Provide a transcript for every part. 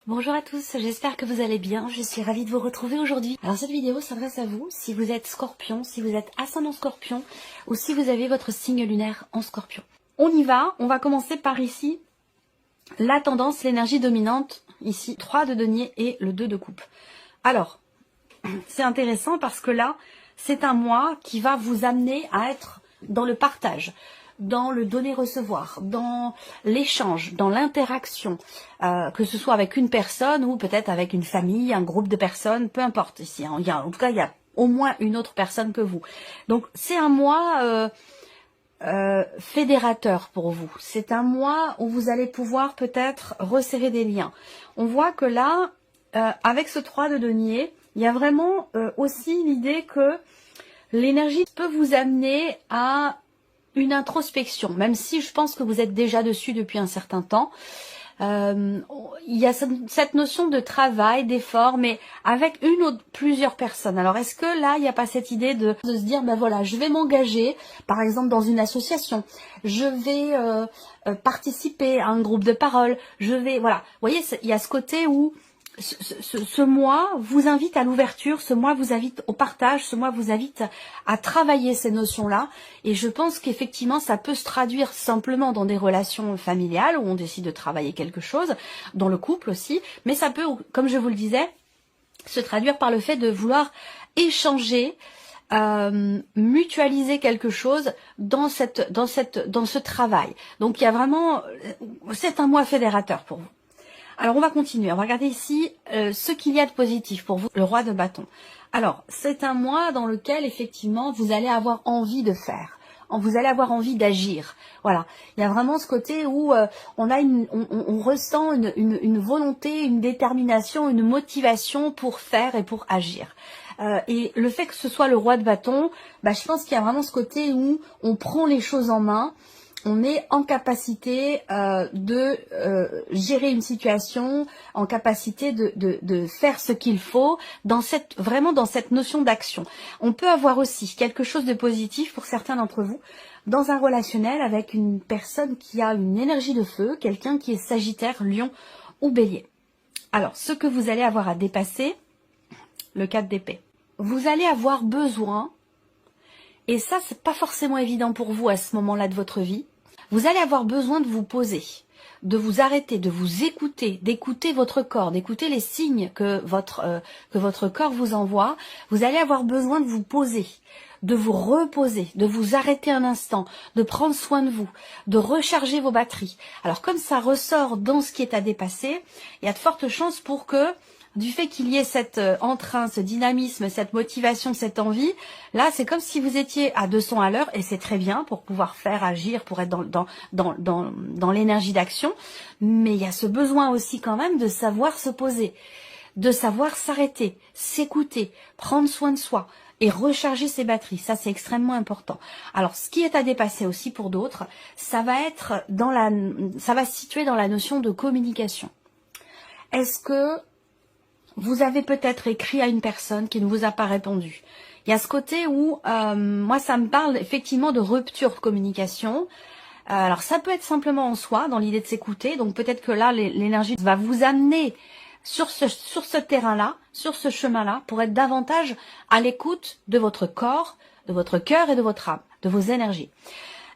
Bonjour à tous, j'espère que vous allez bien, je suis ravie de vous retrouver aujourd'hui. Alors cette vidéo s'adresse à vous si vous êtes scorpion, si vous êtes ascendant scorpion ou si vous avez votre signe lunaire en scorpion. On y va, on va commencer par ici, la tendance, l'énergie dominante, ici 3 de denier et le 2 de coupe. Alors, c'est intéressant parce que là, c'est un mois qui va vous amener à être dans le partage, dans le donner-recevoir, dans l'échange, dans l'interaction, que ce soit avec une personne ou peut-être avec une famille, un groupe de personnes, peu importe ici. Hein. En tout cas, il y a au moins une autre personne que vous. Donc, c'est un mois fédérateur pour vous. C'est un mois où vous allez pouvoir peut-être resserrer des liens. On voit que là, avec ce 3 de denier, il y a vraiment aussi l'idée que l'énergie peut vous amener à une introspection, même si je pense que vous êtes déjà dessus depuis un certain temps. Il y a cette notion de travail, d'effort, mais avec une ou plusieurs personnes. Alors, est-ce que là, il n'y a pas cette idée de se dire, ben voilà, je vais m'engager, par exemple, dans une association, je vais participer à un groupe de parole, je vais, voilà. Vous voyez, il y a ce côté où ce mois vous invite à l'ouverture, ce mois vous invite au partage, ce mois vous invite à travailler ces notions-là. Et je pense qu'effectivement, ça peut se traduire simplement dans des relations familiales où on décide de travailler quelque chose, dans le couple aussi. Mais ça peut, comme je vous le disais, se traduire par le fait de vouloir échanger, mutualiser quelque chose dans ce travail. Donc il y a vraiment, c'est un mois fédérateur pour vous. Alors, on va continuer. On va regarder ici ce qu'il y a de positif pour vous, le roi de bâton. Alors, c'est un mois dans lequel, effectivement, vous allez avoir envie de faire. Vous allez avoir envie d'agir. Voilà. Il y a vraiment ce côté où on ressent une volonté, une détermination, une motivation pour faire et pour agir. Et le fait que ce soit le roi de bâton, je pense qu'il y a vraiment ce côté où on prend les choses en main. On est en capacité de gérer une situation, en capacité de faire ce qu'il faut, vraiment dans cette notion d'action. On peut avoir aussi quelque chose de positif pour certains d'entre vous, dans un relationnel avec une personne qui a une énergie de feu, quelqu'un qui est Sagittaire, Lion ou Bélier. Alors, ce que vous allez avoir à dépasser, le 4 d'épée. Vous allez avoir besoin, et ça, c'est pas forcément évident pour vous à ce moment-là de votre vie. Vous allez avoir besoin de vous poser, de vous arrêter, de vous écouter, d'écouter votre corps, d'écouter les signes que votre corps vous envoie. Vous allez avoir besoin de vous poser, de vous reposer, de vous arrêter un instant, de prendre soin de vous, de recharger vos batteries. Alors comme ça ressort dans ce qui est à dépasser, il y a de fortes chances pour que du fait qu'il y ait cet entrain, ce dynamisme, cette motivation, cette envie, là c'est comme si vous étiez à 200 à l'heure et c'est très bien pour pouvoir faire, agir, pour être dans l'énergie d'action. Mais il y a ce besoin aussi quand même de savoir se poser, de savoir s'arrêter, s'écouter, prendre soin de soi et recharger ses batteries. Ça c'est extrêmement important. Alors ce qui est à dépasser aussi pour d'autres, ça va se situer dans la notion de communication. Est-ce que vous avez peut-être écrit à une personne qui ne vous a pas répondu. Il y a ce côté où, moi ça me parle effectivement de rupture de communication. Alors ça peut être simplement en soi, dans l'idée de s'écouter. Donc peut-être que là, l'énergie va vous amener sur ce terrain-là, sur ce chemin-là, pour être davantage à l'écoute de votre corps, de votre cœur et de votre âme, de vos énergies.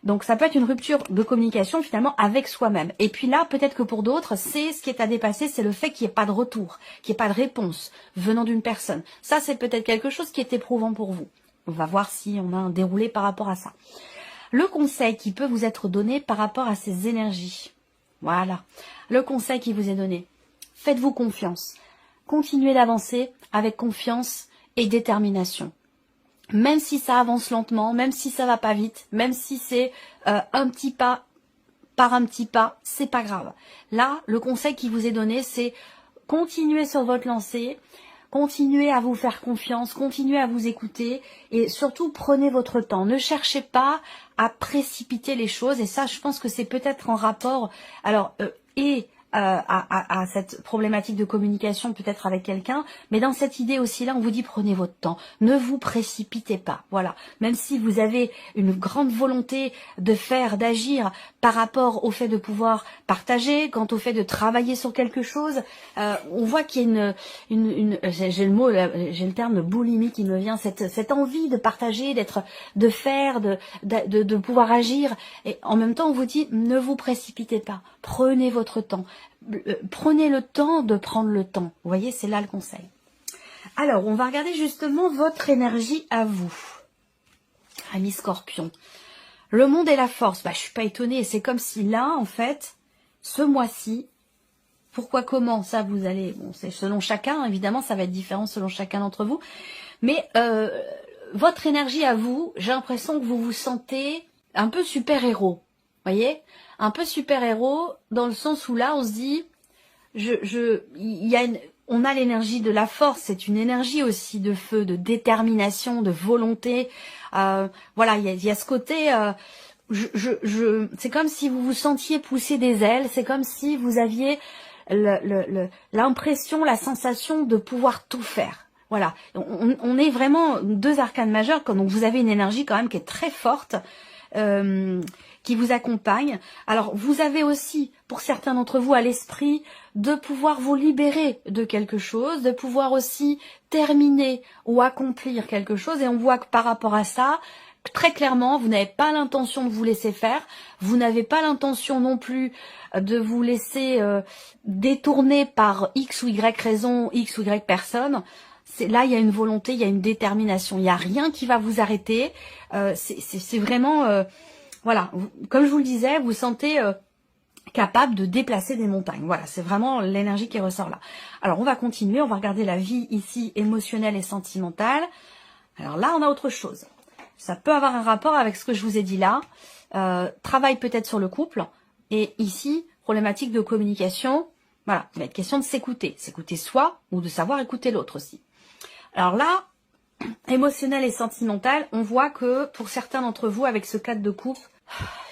Donc ça peut être une rupture de communication finalement avec soi-même. Et puis là, peut-être que pour d'autres, c'est ce qui est à dépasser, c'est le fait qu'il n'y ait pas de retour, qu'il n'y ait pas de réponse venant d'une personne. Ça, c'est peut-être quelque chose qui est éprouvant pour vous. On va voir si on a un déroulé par rapport à ça. Le conseil qui peut vous être donné par rapport à ces énergies. Voilà. Le conseil qui vous est donné. Faites-vous confiance. Continuez d'avancer avec confiance et détermination. Même si ça avance lentement, même si ça va pas vite, même si c'est un petit pas par un petit pas, c'est pas grave. Là, le conseil qui vous est donné, c'est continuez sur votre lancée, continuez à vous faire confiance, continuez à vous écouter et surtout prenez votre temps. Ne cherchez pas à précipiter les choses et ça, je pense que c'est peut-être en rapport et à cette problématique de communication peut-être avec quelqu'un, mais dans cette idée aussi là, on vous dit prenez votre temps, ne vous précipitez pas, voilà. Même si vous avez une grande volonté de faire, d'agir par rapport au fait de pouvoir partager, quant au fait de travailler sur quelque chose, on voit qu'il y a j'ai le mot, j'ai le terme de boulimie qui me vient, cette envie de partager, de faire, de pouvoir agir, et en même temps on vous dit ne vous précipitez pas, prenez votre temps. Prenez le temps de prendre le temps. Vous voyez, c'est là le conseil. Alors, on va regarder justement votre énergie à vous. Ami Scorpion. Le monde et la force. Bah, je suis pas étonnée. C'est comme si là, en fait, ce mois-ci, pourquoi, comment, ça vous allez... Bon, c'est selon chacun, évidemment, ça va être différent selon chacun d'entre vous. Mais votre énergie à vous, j'ai l'impression que vous vous sentez un peu super-héros. Voyez, un peu super-héros dans le sens où là on se dit, on a l'énergie de la force, c'est une énergie aussi de feu, de détermination, de volonté. Voilà, il y a ce côté, c'est comme si vous vous sentiez pousser des ailes, c'est comme si vous aviez l'impression, la sensation de pouvoir tout faire. Voilà, on est vraiment deux arcanes majeures, donc vous avez une énergie quand même qui est très forte. Qui vous accompagne. Alors, vous avez aussi, pour certains d'entre vous, à l'esprit de pouvoir vous libérer de quelque chose, de pouvoir aussi terminer ou accomplir quelque chose. Et on voit que par rapport à ça, très clairement, vous n'avez pas l'intention de vous laisser faire. Vous n'avez pas l'intention non plus de vous laisser détourner par X ou Y raison, X ou Y personne. Là, il y a une volonté, il y a une détermination. Il n'y a rien qui va vous arrêter. C'est vraiment... voilà, comme je vous le disais, vous sentez capable de déplacer des montagnes. Voilà, c'est vraiment l'énergie qui ressort là. Alors, on va continuer, on va regarder la vie ici émotionnelle et sentimentale. Alors là, on a autre chose. Ça peut avoir un rapport avec ce que je vous ai dit là. Travail peut-être sur le couple. Et ici, problématique de communication. Voilà, il va être question de s'écouter. S'écouter soi ou de savoir écouter l'autre aussi. Alors là, émotionnel et sentimental, on voit que pour certains d'entre vous, avec ce cadre de couple,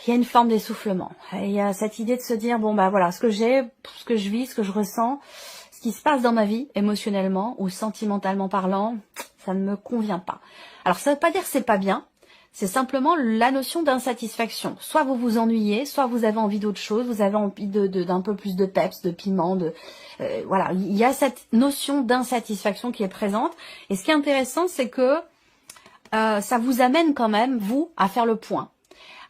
il y a une forme d'essoufflement. Il y a cette idée de se dire, bon bah voilà, ce que j'ai, ce que je vis, ce que je ressens, ce qui se passe dans ma vie, émotionnellement ou sentimentalement parlant, ça ne me convient pas. Alors ça ne veut pas dire que c'est pas bien, c'est simplement la notion d'insatisfaction. Soit vous vous ennuyez, soit vous avez envie d'autre chose, vous avez envie d'un peu plus de peps, de piment, voilà, il y a cette notion d'insatisfaction qui est présente. Et ce qui est intéressant, c'est que ça vous amène quand même, vous, à faire le point,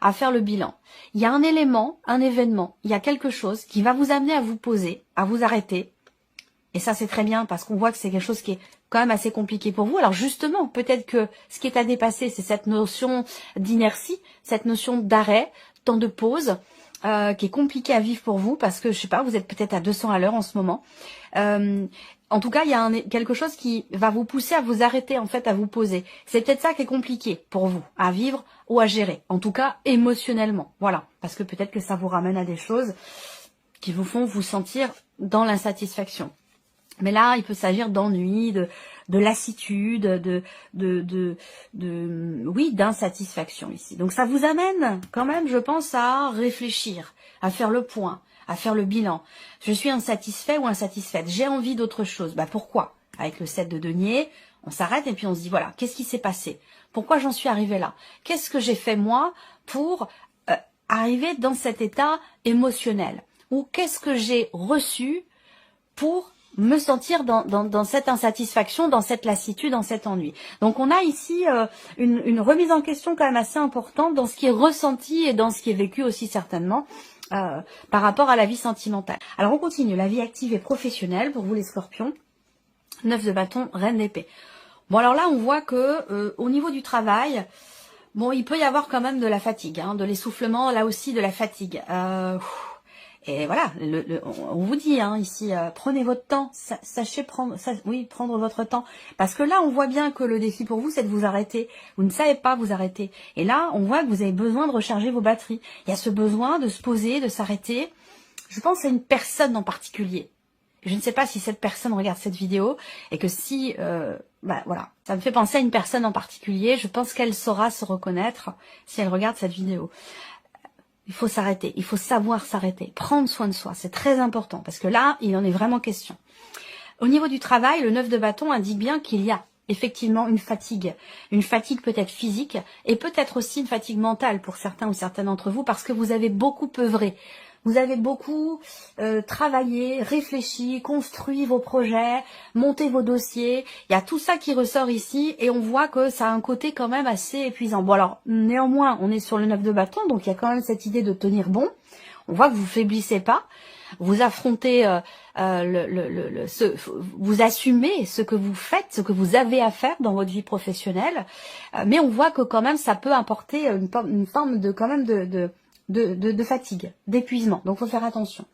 à faire le bilan. Il y a un élément, un événement, il y a quelque chose qui va vous amener à vous poser, à vous arrêter. Et ça, c'est très bien parce qu'on voit que c'est quelque chose qui est quand même assez compliqué pour vous. Alors justement, peut-être que ce qui est à dépasser, c'est cette notion d'inertie, cette notion d'arrêt, temps de pause, qui est compliqué à vivre pour vous parce que, je sais pas, vous êtes peut-être à 200 à l'heure en ce moment. En tout cas, il y a quelque chose qui va vous pousser à vous arrêter, en fait, à vous poser. C'est peut-être ça qui est compliqué pour vous, à vivre ou à gérer. En tout cas, émotionnellement. Voilà. Parce que peut-être que ça vous ramène à des choses qui vous font vous sentir dans l'insatisfaction. Mais là, il peut s'agir d'ennui, de lassitude, oui, d'insatisfaction ici. Donc ça vous amène quand même, je pense, à réfléchir, à faire le point, à faire le bilan. Je suis insatisfait ou insatisfaite. J'ai envie d'autre chose. Bah pourquoi? Avec le 7 de denier, on s'arrête et puis on se dit voilà, qu'est-ce qui s'est passé? Pourquoi j'en suis arrivée là? Qu'est-ce que j'ai fait moi pour arriver dans cet état émotionnel? Ou qu'est-ce que j'ai reçu pour me sentir dans cette insatisfaction, dans cette lassitude, dans cet ennui. Donc on a ici une remise en question quand même assez importante dans ce qui est ressenti et dans ce qui est vécu aussi certainement par rapport à la vie sentimentale. Alors on continue, la vie active et professionnelle pour vous les scorpions. 9 de bâton, reine d'épée. Bon alors là on voit que au niveau du travail, bon il peut y avoir quand même de la fatigue, hein, de l'essoufflement, là aussi de la fatigue. Et voilà, on vous dit hein, ici, prenez votre temps, sachez prendre, prendre votre temps. Parce que là, on voit bien que le défi pour vous, c'est de vous arrêter. Vous ne savez pas vous arrêter. Et là, on voit que vous avez besoin de recharger vos batteries. Il y a ce besoin de se poser, de s'arrêter. Je pense à une personne en particulier. Je ne sais pas si cette personne regarde cette vidéo et que si, voilà, ça me fait penser à une personne en particulier. Je pense qu'elle saura se reconnaître si elle regarde cette vidéo. Il faut s'arrêter, il faut savoir s'arrêter, prendre soin de soi, c'est très important, parce que là, il en est vraiment question. Au niveau du travail, le 9 de bâton indique bien qu'il y a effectivement une fatigue peut-être physique, et peut-être aussi une fatigue mentale pour certains ou certaines d'entre vous, parce que vous avez beaucoup œuvré. Vous avez beaucoup travaillé, réfléchi, construit vos projets, monté vos dossiers. Il y a tout ça qui ressort ici et on voit que ça a un côté quand même assez épuisant. Bon alors, néanmoins, on est sur le 9 de bâton, donc il y a quand même cette idée de tenir bon. On voit que vous faiblissez pas. Vous affrontez, vous assumez ce que vous faites, ce que vous avez à faire dans votre vie professionnelle. Mais on voit que quand même ça peut apporter une forme de quand même de fatigue, d'épuisement. Donc, faut faire attention.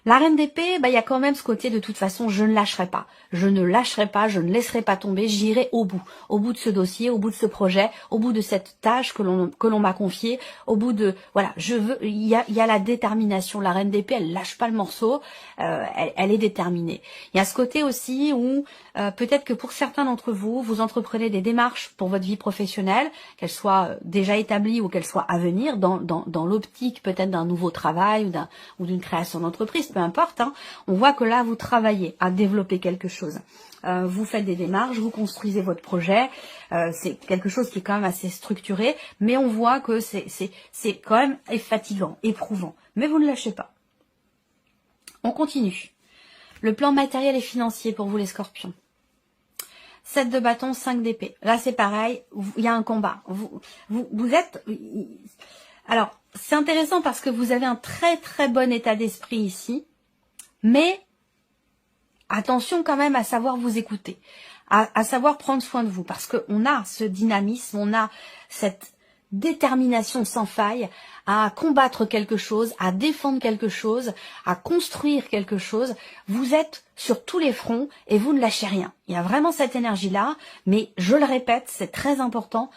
La reine d'épée, il y a quand même ce côté de toute façon, je ne lâcherai pas. Je ne lâcherai pas, je ne laisserai pas tomber, j'irai au bout de ce dossier, au bout de ce projet, au bout de cette tâche que l'on m'a confiée, au bout de, voilà, il y a la détermination. La reine d'épée, elle lâche pas le morceau, elle est déterminée. Il y a ce côté aussi où, peut-être que pour certains d'entre vous, vous entreprenez des démarches pour votre vie professionnelle, qu'elles soient déjà établies ou qu'elles soient à venir, dans l'optique peut-être d'un nouveau travail ou d'une création d'entreprise, peu importe, hein. On voit que là, vous travaillez à développer quelque chose. Vous faites des démarches, vous construisez votre projet. C'est quelque chose qui est quand même assez structuré, mais on voit que c'est quand même fatigant, éprouvant. Mais vous ne lâchez pas. On continue. Le plan matériel et financier pour vous les scorpions. 7 de bâton, 5 d'épée. Là, c'est pareil, il y a un combat. Vous êtes... Alors, c'est intéressant parce que vous avez un très très bon état d'esprit ici, mais attention quand même à savoir vous écouter, à savoir prendre soin de vous, parce qu'on a ce dynamisme, on a cette détermination sans faille à combattre quelque chose, à défendre quelque chose, à construire quelque chose. Vous êtes sur tous les fronts et vous ne lâchez rien. Il y a vraiment cette énergie-là, mais je le répète, c'est très important.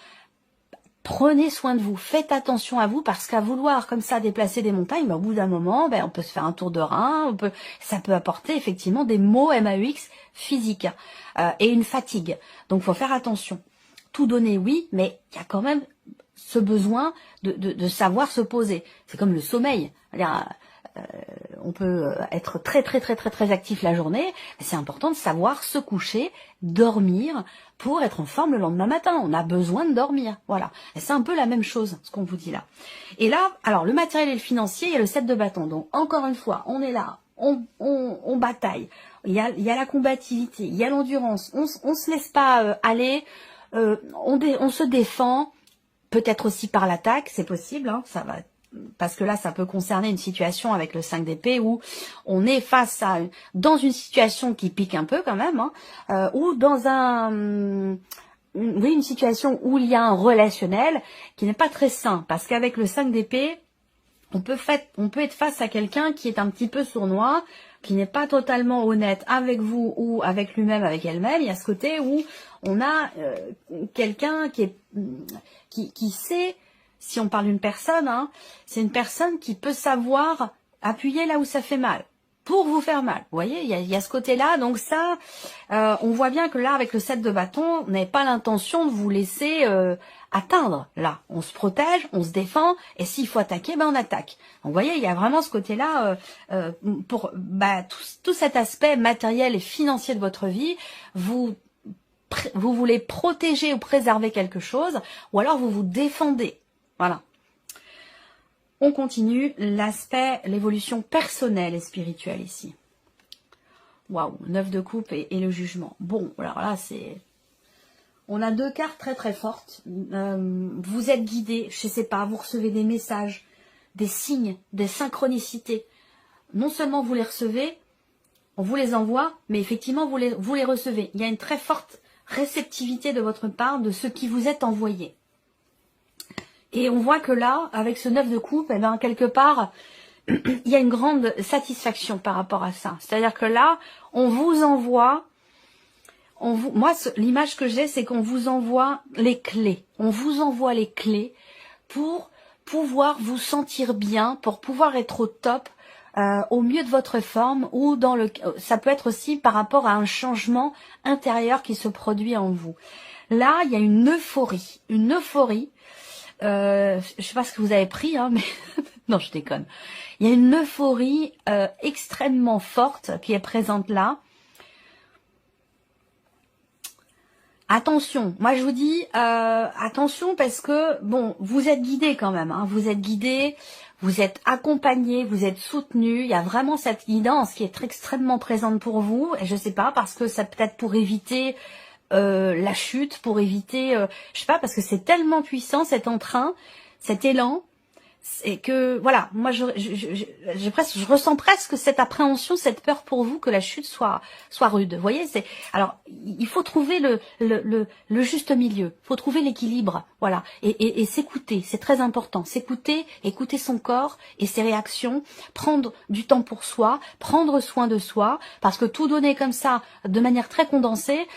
Prenez soin de vous, faites attention à vous, parce qu'à vouloir comme ça déplacer des montagnes, au bout d'un moment, on peut se faire un tour de rein, ça peut apporter effectivement des maux MAUX physiques et une fatigue. Donc faut faire attention. Tout donner, oui, mais il y a quand même ce besoin de savoir se poser. C'est comme le sommeil. On peut être très actif la journée, mais c'est important de savoir se coucher, dormir, pour être en forme le lendemain matin. On a besoin de dormir, voilà. Et c'est un peu la même chose, ce qu'on vous dit là. Et là, alors le matériel et le financier, il y a le 7 de bâton. Donc encore une fois, on est là, on bataille. Il y a la combativité, il y a l'endurance. On se laisse pas aller, on se défend, peut-être aussi par l'attaque, c'est possible, hein, ça va. Parce que là, ça peut concerner une situation avec le 5 d'épée où on est face à dans une situation qui pique un peu quand même, hein, ou dans une situation où il y a un relationnel qui n'est pas très sain. Parce qu'avec le 5 d'épée, on peut être face à quelqu'un qui est un petit peu sournois, qui n'est pas totalement honnête avec vous ou avec lui-même, avec elle-même. Il y a ce côté où on a quelqu'un qui sait. Si on parle d'une personne, hein, c'est une personne qui peut savoir appuyer là où ça fait mal, pour vous faire mal. Vous voyez, il y a ce côté-là. Donc ça, on voit bien que là, avec le 7 de bâton, on n'avait pas l'intention de vous laisser atteindre. Là, on se protège, on se défend, et s'il faut attaquer, on attaque. Donc vous voyez, il y a vraiment ce côté-là pour tout cet aspect matériel et financier de votre vie. Vous voulez protéger ou préserver quelque chose, ou alors vous vous défendez. Voilà. On continue l'aspect, l'évolution personnelle et spirituelle ici. Waouh, 9 de coupe et le jugement. Bon, alors là, on a deux cartes très fortes. Vous êtes guidé, je sais pas, vous recevez des messages, des signes, des synchronicités. Non seulement vous les recevez, on vous les envoie, mais effectivement, vous les recevez. Il y a une très forte réceptivité de votre part de ce qui vous est envoyé. Et on voit que là, avec ce 9 de coupe, quelque part, il y a une grande satisfaction par rapport à ça. C'est-à-dire que là, on vous envoie, moi, l'image que j'ai, c'est qu'on vous envoie les clés. On vous envoie les clés pour pouvoir vous sentir bien, pour pouvoir être au top, au mieux de votre forme, ou ça peut être aussi par rapport à un changement intérieur qui se produit en vous. Là, il y a une euphorie je sais pas ce que vous avez pris, hein, mais non, je déconne. Il y a une euphorie extrêmement forte qui est présente là. Attention, moi je vous dis attention parce que bon, vous êtes guidés quand même, hein, vous êtes guidés, vous êtes accompagnés, vous êtes soutenus. Il y a vraiment cette guidance qui est extrêmement présente pour vous. Et je sais pas, parce que ça peut-être pour éviter la chute, pour éviter, je sais pas, parce que c'est tellement puissant cet entrain, cet élan. Et que voilà, moi je ressens presque cette appréhension, cette peur pour vous que la chute soit rude. Vous voyez, c'est alors il faut trouver le juste milieu, il faut trouver l'équilibre, voilà, et s'écouter, c'est très important, s'écouter, écouter son corps et ses réactions, prendre du temps pour soi, prendre soin de soi, parce que tout donner comme ça de manière très condensée,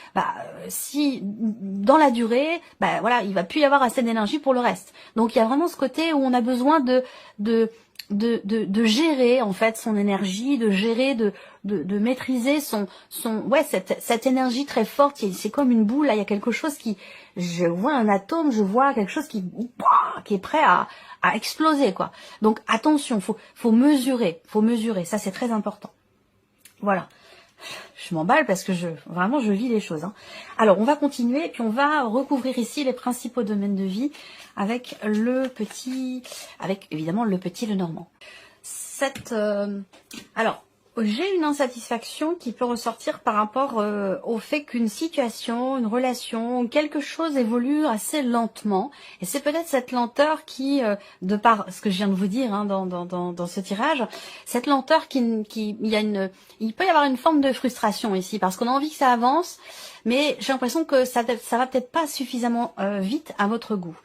si dans la durée, voilà, il va plus y avoir assez d'énergie pour le reste. Donc il y a vraiment ce côté où on a besoin de gérer en fait son énergie, de gérer, de maîtriser cette énergie très forte. C'est comme une boule, là, il y a quelque chose qui, je vois un atome, je vois quelque chose qui est prêt à exploser, quoi. Donc attention, faut mesurer, ça c'est très important. Voilà. Je m'emballe parce que vraiment je vis les choses, hein. Alors on va continuer et puis on va recouvrir ici les principaux domaines de vie avec évidemment le petit Lenormand. Alors j'ai une insatisfaction qui peut ressortir par rapport au fait qu'une situation, une relation, quelque chose évolue assez lentement. Et c'est peut-être cette lenteur qui, de par ce que je viens de vous dire, hein, dans ce tirage, cette lenteur il peut y avoir une forme de frustration ici, parce qu'on a envie que ça avance, mais j'ai l'impression que ça va peut-être pas suffisamment vite à votre goût.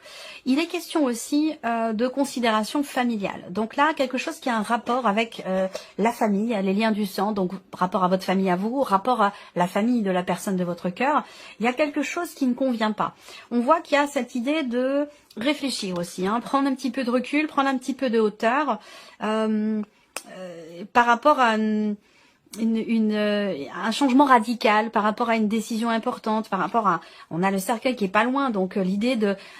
Il est question aussi de considération familiale. Donc là, quelque chose qui a un rapport avec la famille, les liens du sang, donc rapport à votre famille à vous, rapport à la famille de la personne de votre cœur. Il y a quelque chose qui ne convient pas. On voit qu'il y a cette idée de réfléchir aussi, hein, prendre un petit peu de recul, prendre un petit peu de hauteur par rapport à un changement radical, par rapport à une décision importante, par rapport à, on a le cercueil qui est pas loin, donc l'idée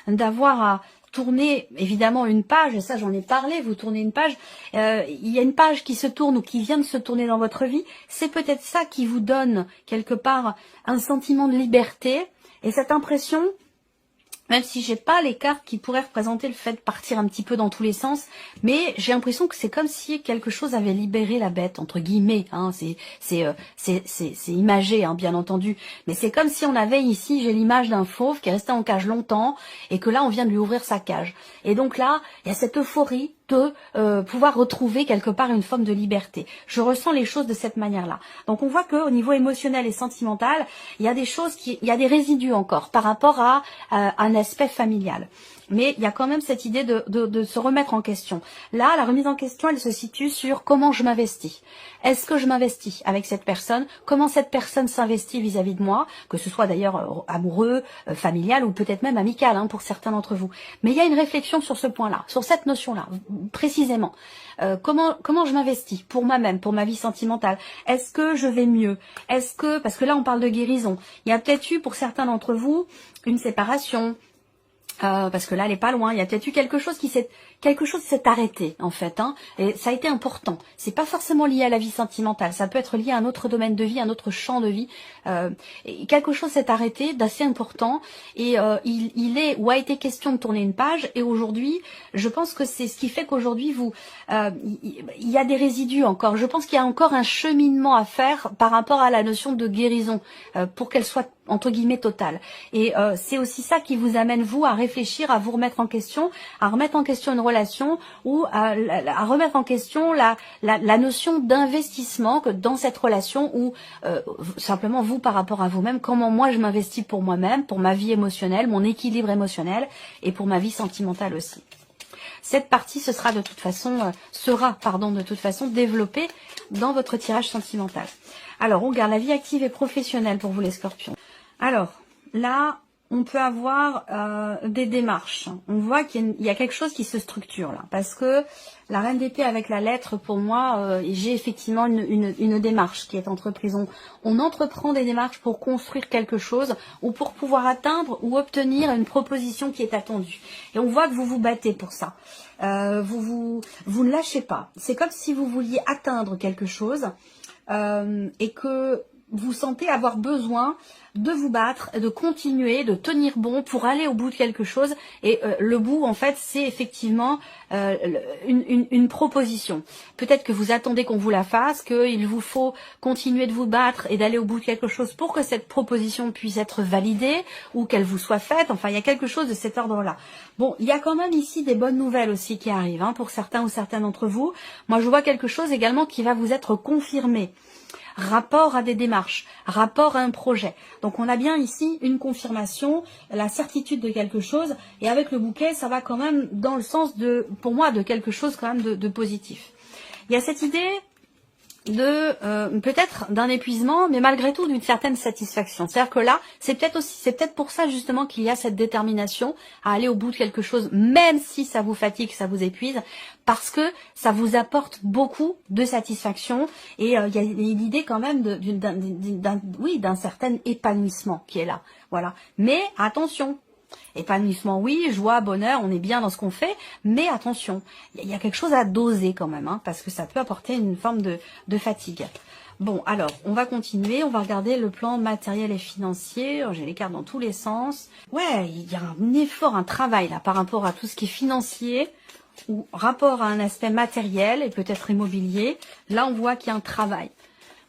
d'avoir à tourner évidemment une page, et ça j'en ai parlé, vous tournez une page, il y a une page qui se tourne ou qui vient de se tourner dans votre vie, c'est peut-être ça qui vous donne quelque part un sentiment de liberté, et cette impression, même si j'ai pas les cartes qui pourraient représenter le fait de partir un petit peu dans tous les sens, mais j'ai l'impression que c'est comme si quelque chose avait libéré la bête, entre guillemets, hein, c'est imagé, hein, bien entendu, mais c'est comme si on avait ici, j'ai l'image d'un fauve qui est resté en cage longtemps, et que là on vient de lui ouvrir sa cage. Et donc là, il y a cette euphorie de pouvoir retrouver quelque part une forme de liberté. Je ressens les choses de cette manière-là. Donc on voit qu'au niveau émotionnel et sentimental, il y a des choses il y a des résidus encore par rapport à un aspect familial. Mais il y a quand même cette idée de se remettre en question. Là, la remise en question, elle se situe sur comment je m'investis. Est-ce que je m'investis avec cette personne? Comment cette personne s'investit vis-à-vis de moi? Que ce soit d'ailleurs amoureux, familial ou peut-être même amical, hein, pour certains d'entre vous. Mais il y a une réflexion sur ce point-là, sur cette notion-là, précisément. Comment je m'investis pour moi-même, pour ma vie sentimentale? Est-ce que je vais mieux? Parce que là, on parle de guérison. Il y a peut-être eu, pour certains d'entre vous, une séparation, parce que là elle est pas loin, il y a peut-être eu quelque chose s'est arrêté en fait, hein, et ça a été important. C'est pas forcément lié à la vie sentimentale, ça peut être lié à un autre domaine de vie, un autre champ de vie. Et quelque chose s'est arrêté d'assez important, et il est ou a été question de tourner une page, et aujourd'hui je pense que c'est ce qui fait qu'aujourd'hui il y a des résidus encore. Je pense qu'il y a encore un cheminement à faire par rapport à la notion de guérison, pour qu'elle soit entre guillemets totale. Et c'est aussi ça qui vous amène vous à réfléchir, à vous remettre en question, à remettre en question une relation, ou à remettre en question la notion d'investissement que dans cette relation, ou simplement vous par rapport à vous-même, comment moi je m'investis pour moi-même, pour ma vie émotionnelle, mon équilibre émotionnel, et pour ma vie sentimentale aussi. Cette partie sera de toute façon développée dans votre tirage sentimental. Alors on regarde la vie active et professionnelle pour vous les scorpions. Alors là, on peut avoir des démarches. On voit qu'il y a quelque chose qui se structure là, parce que la reine d'épée avec la lettre, pour moi, j'ai effectivement une démarche qui est entreprise. On entreprend des démarches pour construire quelque chose ou pour pouvoir atteindre ou obtenir une proposition qui est attendue. Et on voit que vous vous battez pour ça. Vous ne lâchez pas. C'est comme si vous vouliez atteindre quelque chose et que vous sentez avoir besoin de vous battre, de continuer, de tenir bon pour aller au bout de quelque chose. Et le bout, en fait, c'est effectivement une proposition. Peut-être que vous attendez qu'on vous la fasse, qu'il vous faut continuer de vous battre et d'aller au bout de quelque chose pour que cette proposition puisse être validée ou qu'elle vous soit faite. Enfin, il y a quelque chose de cet ordre-là. Bon, il y a quand même ici des bonnes nouvelles aussi qui arrivent, hein, pour certains ou certaines d'entre vous. Moi, je vois quelque chose également qui va vous être confirmé. Rapport à des démarches, rapport à un projet. Donc on a bien ici une confirmation, la certitude de quelque chose, et avec le bouquet, ça va quand même dans le sens de, pour moi, de quelque chose quand même de positif. Il y a cette idée de peut-être d'un épuisement, mais malgré tout d'une certaine satisfaction. C'est-à-dire que là, c'est peut-être pour ça justement qu'il y a cette détermination à aller au bout de quelque chose, même si ça vous fatigue, ça vous épuise, parce que ça vous apporte beaucoup de satisfaction et il y a l'idée quand même d'un certain épanouissement qui est là. Voilà. Mais attention. Épanouissement, oui, joie, bonheur, on est bien dans ce qu'on fait, mais attention, il y a quelque chose à doser quand même, hein, parce que ça peut apporter une forme de fatigue. Bon, alors, on va continuer, on va regarder le plan matériel et financier. J'ai les cartes dans tous les sens. Ouais, il y a un effort, un travail là par rapport à tout ce qui est financier, ou rapport à un aspect matériel et peut-être immobilier. Là, on voit qu'il y a un travail.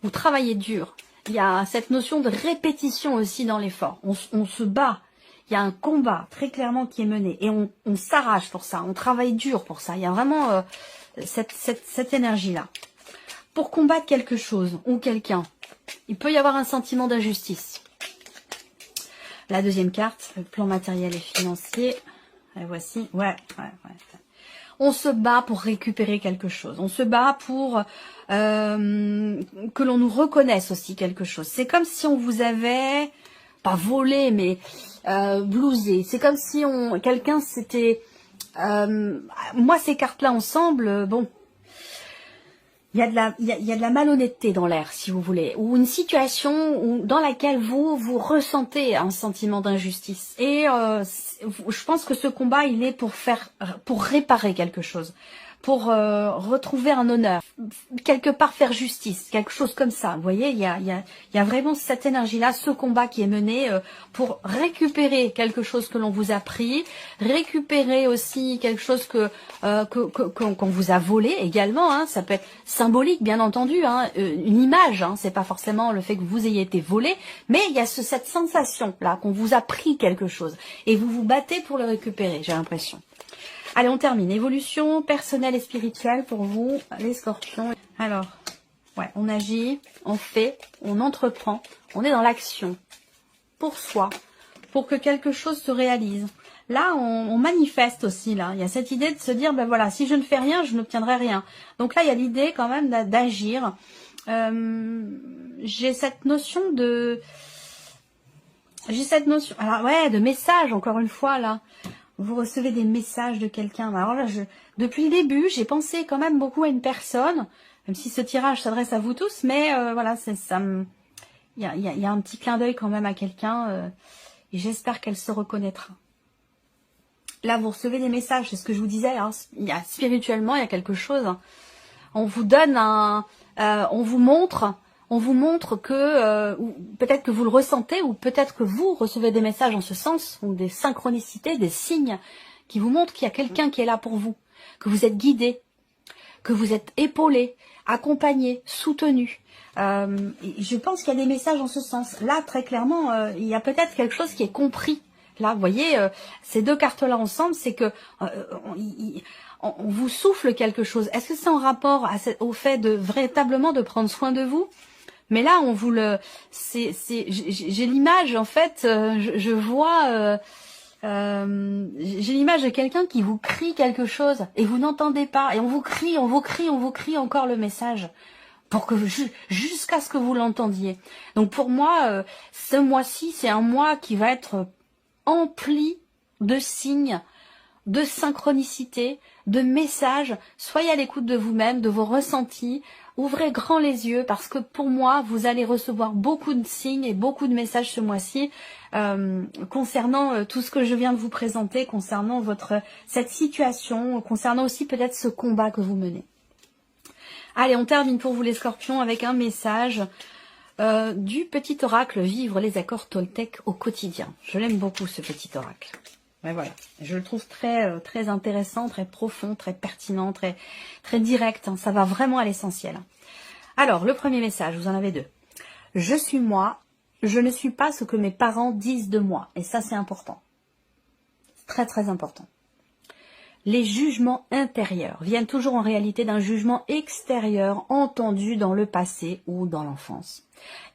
Vous travaillez dur. Il y a cette notion de répétition aussi dans l'effort. On se bat. Il y a un combat très clairement qui est mené et on s'arrache pour ça, on travaille dur pour ça. Il y a vraiment cette énergie-là. Pour combattre quelque chose ou quelqu'un, il peut y avoir un sentiment d'injustice. La deuxième carte, le plan matériel et financier. La voici. Ouais. On se bat pour récupérer quelque chose. On se bat pour que l'on nous reconnaisse aussi quelque chose. C'est comme si on vous avait, pas volé, mais blousé. C'est comme si quelqu'un s'était... moi, ces cartes-là ensemble, bon... Il y a de la malhonnêteté dans l'air, si vous voulez, ou une situation dans laquelle vous ressentez un sentiment d'injustice. Et je pense que ce combat, il est pour réparer quelque chose, pour retrouver un honneur, quelque part faire justice, quelque chose comme ça. Vous voyez, il y a vraiment cette énergie-là, ce combat qui est mené pour récupérer quelque chose que l'on vous a pris, récupérer aussi quelque chose qu'on vous a volé également. Hein, ça peut être symbolique, bien entendu, hein, une image. Hein, c'est pas forcément le fait que vous ayez été volé, mais il y a cette sensation-là qu'on vous a pris quelque chose et vous vous battez pour le récupérer. J'ai l'impression. Allez, on termine. Évolution personnelle et spirituelle pour vous, les scorpions. Alors, ouais, on agit, on fait, on entreprend, on est dans l'action pour soi, pour que quelque chose se réalise. Là, on manifeste aussi, là. Il y a cette idée de se dire, ben voilà, si je ne fais rien, je n'obtiendrai rien. Donc là, il y a l'idée quand même d'agir. J'ai cette notion, alors ouais, de message, encore une fois, là. Vous recevez des messages de quelqu'un. Alors là, depuis le début, j'ai pensé quand même beaucoup à une personne, même si ce tirage s'adresse à vous tous, mais voilà, il y a un petit clin d'œil quand même à quelqu'un, et j'espère qu'elle se reconnaîtra. Là, vous recevez des messages, c'est ce que je vous disais, hein, spirituellement, il y a quelque chose. On vous donne on vous montre que, peut-être que vous le ressentez, ou peut-être que vous recevez des messages en ce sens, ou des synchronicités, des signes qui vous montrent qu'il y a quelqu'un qui est là pour vous, que vous êtes guidé, que vous êtes épaulé, accompagné, soutenu. Je pense qu'il y a des messages en ce sens. Là, très clairement, il y a peut-être quelque chose qui est compris. Là, vous voyez, ces deux cartes-là ensemble, c'est que on vous souffle quelque chose. Est-ce que c'est en rapport au fait de véritablement de prendre soin de vous ? Mais là, on vous le, j'ai l'image en fait, je vois, j'ai l'image de quelqu'un qui vous crie quelque chose et vous n'entendez pas, et on vous crie encore le message pour que jusqu'à ce que vous l'entendiez. Donc pour moi, ce mois-ci, c'est un mois qui va être empli de signes, de synchronicité, de messages. Soyez à l'écoute de vous-même, de vos ressentis. Ouvrez grand les yeux parce que pour moi, vous allez recevoir beaucoup de signes et beaucoup de messages ce mois-ci concernant tout ce que je viens de vous présenter, concernant cette situation, concernant aussi peut-être ce combat que vous menez. Allez, on termine pour vous les scorpions avec un message du petit oracle Vivre les accords Toltec au quotidien. Je l'aime beaucoup ce petit oracle. Ouais, voilà. Je le trouve très intéressant, très profond, très pertinent, très direct. Hein. Ça va vraiment à l'essentiel. Alors, le premier message, vous en avez deux. Je suis moi, je ne suis pas ce que mes parents disent de moi. Et ça, c'est important. Très important. Les jugements intérieurs viennent toujours en réalité d'un jugement extérieur entendu dans le passé ou dans l'enfance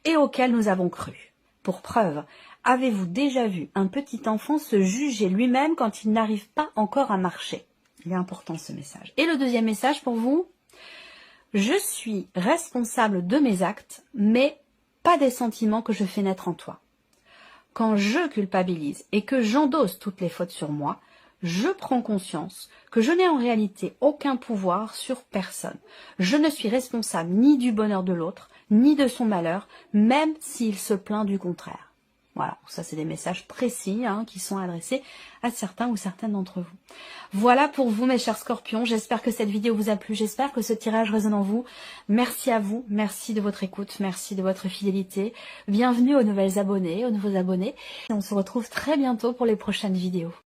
et auquel nous avons cru. Pour preuve, avez-vous déjà vu un petit enfant se juger lui-même quand il n'arrive pas encore à marcher? Il est important ce message. Et le deuxième message pour vous, je suis responsable de mes actes, mais pas des sentiments que je fais naître en toi. Quand je culpabilise et que j'endosse toutes les fautes sur moi, je prends conscience que je n'ai en réalité aucun pouvoir sur personne. Je ne suis responsable ni du bonheur de l'autre, ni de son malheur, même s'il se plaint du contraire. Voilà, ça c'est des messages précis qui sont adressés à certains ou certaines d'entre vous. Voilà pour vous mes chers scorpions, j'espère que cette vidéo vous a plu, j'espère que ce tirage résonne en vous. Merci à vous, merci de votre écoute, merci de votre fidélité. Bienvenue aux nouvelles abonnés, aux nouveaux abonnés. Et on se retrouve très bientôt pour les prochaines vidéos.